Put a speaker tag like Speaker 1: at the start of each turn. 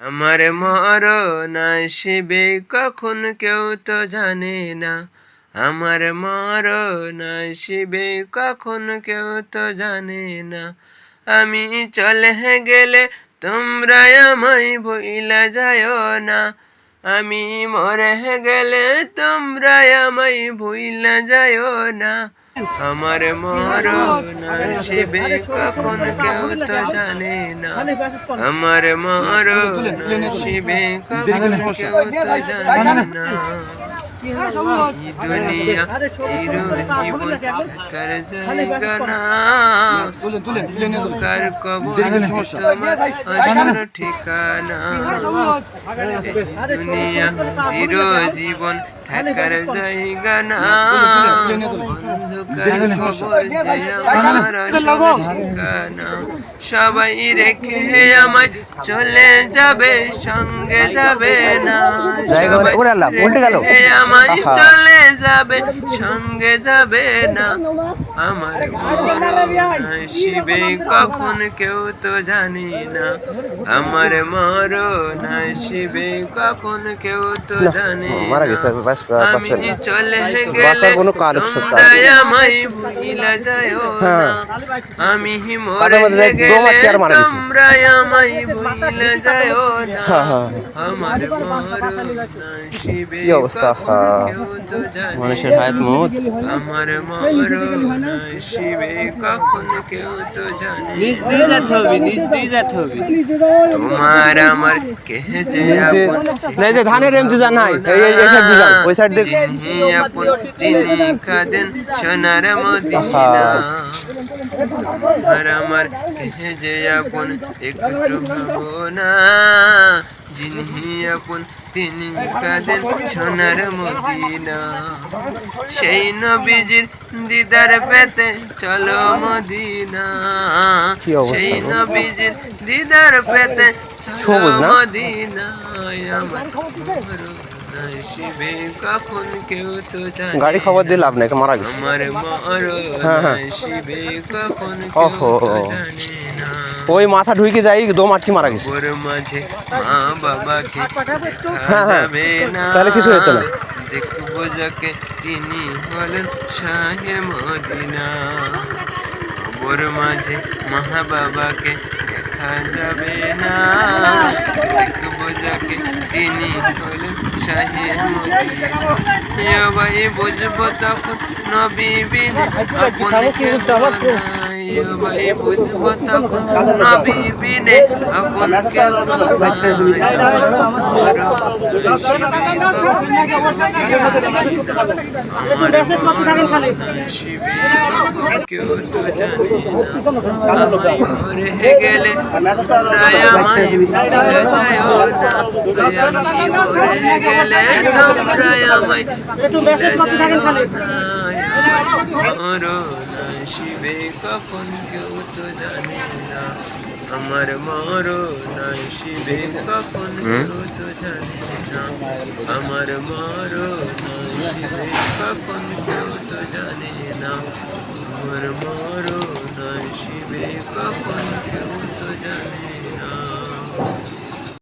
Speaker 1: আমার মরণ আসবে কখন কেউ তো জানে না, আমার মরণ আসবে কখন কেউ তো জানে না। আমি চলে গেলে তোমরা আমায় ভুইলা যায়ও না, আমি মরে গেলে তোমরা আমায় ভুইলা যায়ও না। আমার মরণ আসবে কখন কেউ তো জানে না, আমার মরণ আসবে কখন কেউ তো জানে না। দুনিয়া চিরজীবন থাকার জায়গা না, কার কবর তোমার আসল ঠিকানা। দুনিয়া চিরজীবন থাকার জায়গা না, অন্ধকার কবর যে আমার আসল ঠিকানা। সবাই রেখে আমায় চলে যাবে, সঙ্গে যাবে না। সবাই রেখে আমায় চলে যাবে, সঙ্গে যাবে না। আমার মরণ আসবে কখন কেউ তো জানি না, আমার মরণ আসবে কখন কেউ তো জানে না। আমি চলে গেলে তোমরা আমায় ভুইলা যায়ও না, আমি মরে গেলে তোমরা আমায় ভুইলা যায়ও না। আমার মরণ আসবে কখন কেউ তো জানে না, আমার মরণ আসবে কখন কেউ তো জানে না। তোমার আমার কে যে আপন,
Speaker 2: ধানের এমতি জান নাই ওই সাইড দেখ,
Speaker 1: যিনি আপন তিনি কাঁদেন সোনার মদিনা। তোমার আমার কে যে আপন একটু ভাবনা, যিনি আপন তিনি কাঁদেন সোনার মদিনা। সেই নবীজির দিদার পেতে চলো মদিনা, সেই নবীজির দিদার পেতে চলো মদিনা। আমার মরণ আসবে কখন কেউ তো জানে,
Speaker 2: গাড়ি খবর দিয়ে লাভ নাই, মারা গেছে।
Speaker 1: আমার মরণ আসবে কখন কেউ তো জানে না।
Speaker 2: ওই মাথা ঢুকে যাই দম আটকে মারা গেছে।
Speaker 1: ওর মাঝে মা বাবাকে দেখা যাবে না,
Speaker 2: তাহলে কিছু হতো না।
Speaker 1: দেখবো যাকে তিনি হলেন শাহে মদিনা। ওর মাঝে মা বাবাকে দেখা যাবে না, দেখবো যাকে তিনি হলেন শাহে মদিনা। ভাই বুঝবো তখন নবী বিনে আপন কেউ নাই, ভাই বুঝবো তখন নবী বিনে আপন কেউ নাই। কেউ তো জানে না, আমায় মরে গেলে তোমরা আমায় ভুলে যায়ও না, আমি মরে গেলে তোমরা আমায় ভুলে যায়ও না। মরণ আসবে কখন কেউ তো জানে না, আমার মরণ আসবে কখন কেউ তো জানে না, আমার মরণ আসবে কখন কেউ তো জানে না, আমার মরণ আসবে কখন কেউ তো জানে না।